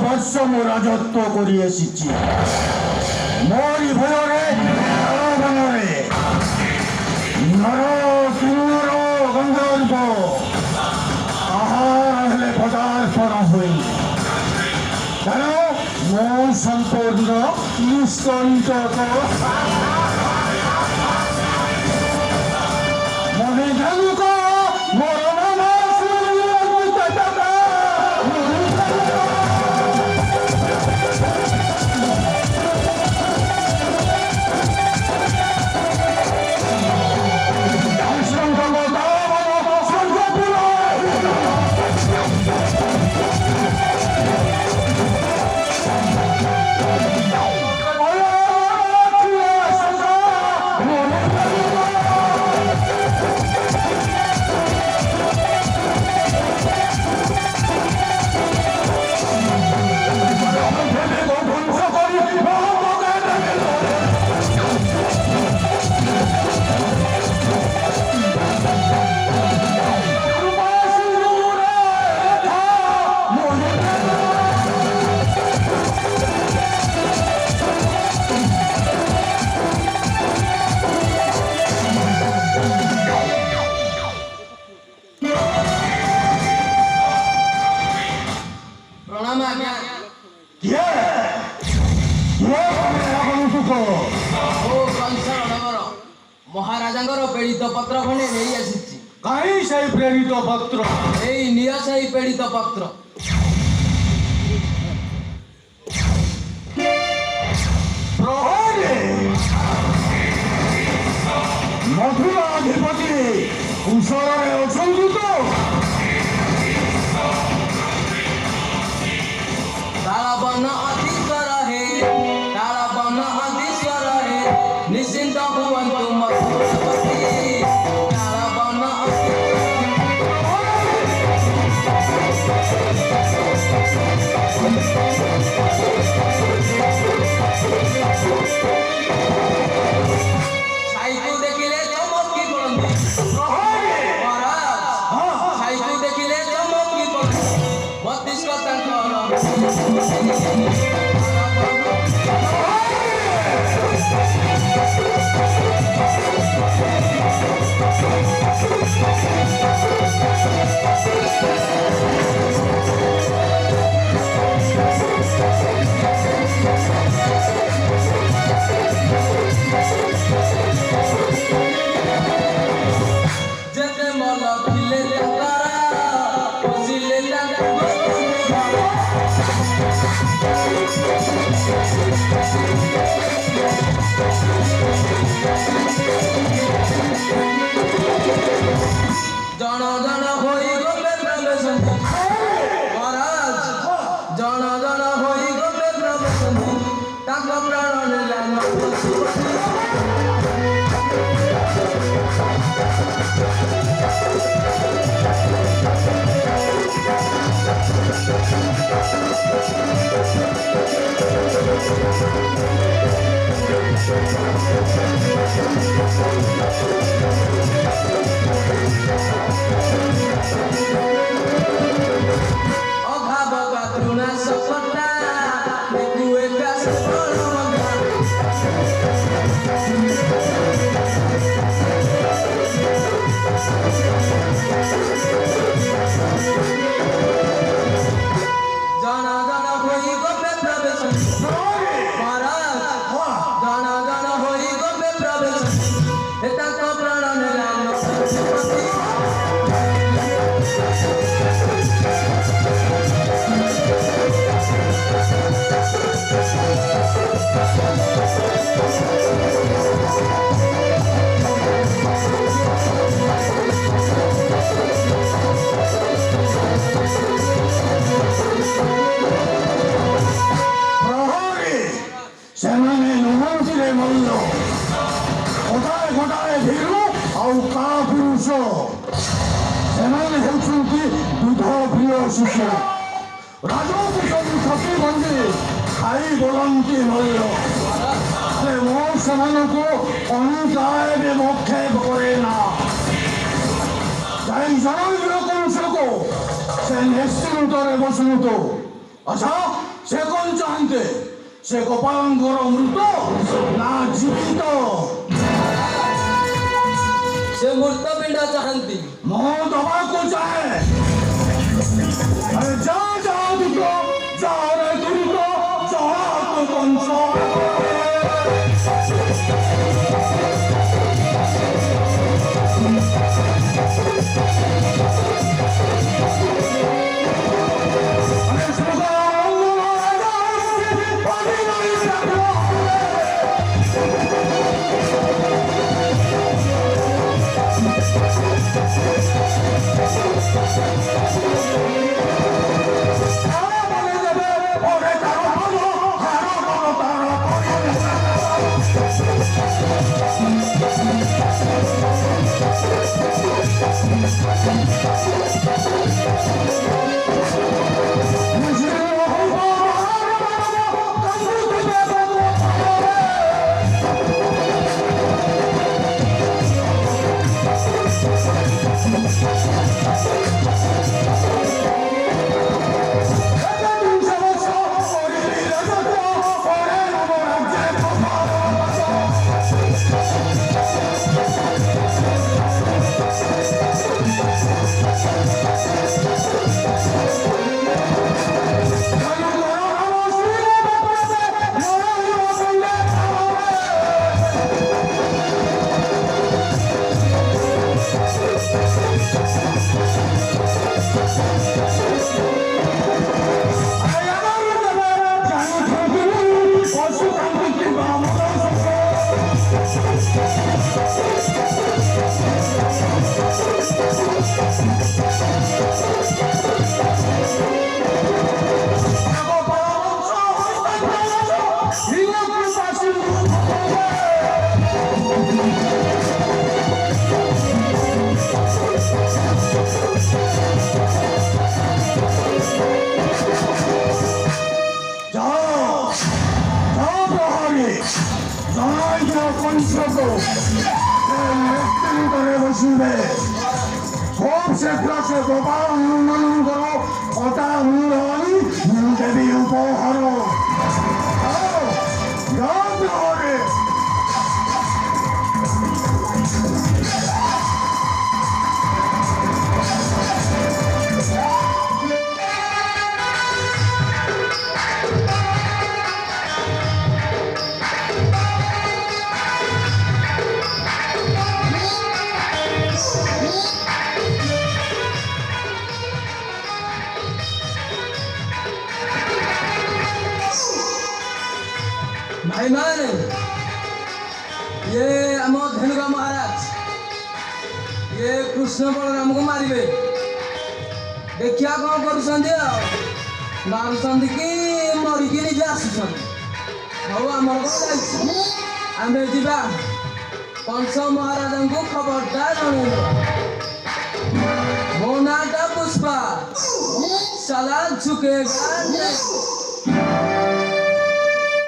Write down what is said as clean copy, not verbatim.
ବର୍ଷ ମୁଁ ରାଜତ୍ୱ କରି ଆସିଛି। ମୋରି ଭୟରେ ବନରେ ନର କିନ୍ନର ଗନ୍ଧର୍ବ ଆହାର ହେଲେ ପଦାର୍ପଣ ହୁଏ। କାରଣ ମୁଁ ସମ୍ପୂର୍ଣ୍ଣ ନିଷ୍କଣ୍ଟକ। ମହିଳାଙ୍କ ମୋର ନାମ ମହାରାଜାଙ୍କର ପ୍ରେରିତ ପତ୍ର ଖଣ୍ଡେ ନେଇ ଆସିଛି। କାହିଁ ସେଇ ପ୍ରେରିତ ପତ୍ର? ଏଇ ନିଅ ସେଇ ପ୍ରେରିତ ପତ୍ର। ପ୍ରହରୀ ମଧୁର ଅଧିପତି କୁଶଳରେ ଅଛନ୍ତି ତ? ତାଳବନ ଅଧୀଶ୍ୱର ହେ, ତାଳବନ ଅଧୀଶ୍ୱର ହେ, ନିଶ୍ଚିନ୍ତ ହୁଅନ୍ତୁ ମଧୁରପତି। ତାଳବନ ଛାଇକୁ ଦେଖିଲେ ଚମକି ପଡ଼ନ୍ତି। ଛାଇକୁ ଦେଖିଲେ ଚମକି ପଡ଼ନ୍ତି। ମସ୍ତିଷ୍କ ତାଙ୍କର ଯେତେ ମଲ ଥିଲେ ତାଙ୍କର ବସିଲେ ଜଣ ଜଣ ହୋଇ ଗଲେ ପ୍ରବେଶନ୍ତି। ମହାରାଜ ଜଣ ଜଣ ହୋଇ ଗଲେ ପ୍ରବେଶନ୍ତି। ତାଙ୍କ ପ୍ରାଣ ନେଲା ଅଭାବ ବା ତୃଣା ସକଟା ଦେଖୁ ଏକା ସଫଳ ମଙ୍ଗା। ଜଣ ଜଣ ହୋଇ ଗଲେ ପ୍ରବେଶନ୍ତି। ମହାରାଜ ଜଣ ଜଣ ହୋଇ ଗଲେ ପ୍ରବେଶନ୍ତି। ଏ ତାଙ୍କ ପ୍ରାଣ ନେଲା ସେମାନେ ନୁହଁନ୍ତିରେ ମଲ୍ଲ, ଗୋଟାଏ ଗୋଟାଏ ଭୀରୁ ଆଉ କାପୁରୁଷ। ସେମାନେ ହେଉଛନ୍ତି ଦୁଧ ପ୍ରିୟ ଶିଶୁ। ରାଜକୁ ସବୁ ଠକି ବନ୍ଦି ଖାଇ ବୋଲନ୍ତି ମଲ୍ଲ। ମୁଁ ସେମାନଙ୍କୁ ଅନୁଦାୟ ବି ମକ୍ଷେପ କରେ ନା। ଯାଇ ଜଣାଇଲ କୌଶଳକୁ ସେ ନିଶ୍ଚିନ୍ତରେ ବସନ୍ତୁ। ଆଚ୍ଛା ଜାଣନ୍ତେ ସେ ଗୋପାଳଙ୍କର ମୃତ ନା ଜୀବିତ ସେ ମୃତ ପିଣ୍ଡ ଚାହାନ୍ତି ମୁଁ ଦବାକୁ ଚାହେଁ ଯା ଯା ଦୁଃଖ ଯାରେ ଦୁଃଖ ଯାହାକୁ ବଂଶ Chłopcze, proszę, gobalną go, o tam roli, nie debił pochoru. O, dobry! भाईमान ये आम धेनुका महाराज ये कृष्ण बलराम को मारे देखिया कौन कर मारुंट कि मरिकी निजे आसुन हौ आम आम जा कंस महाराज को खबरटा जन मो नाटा पुष्पा साला झुकेगा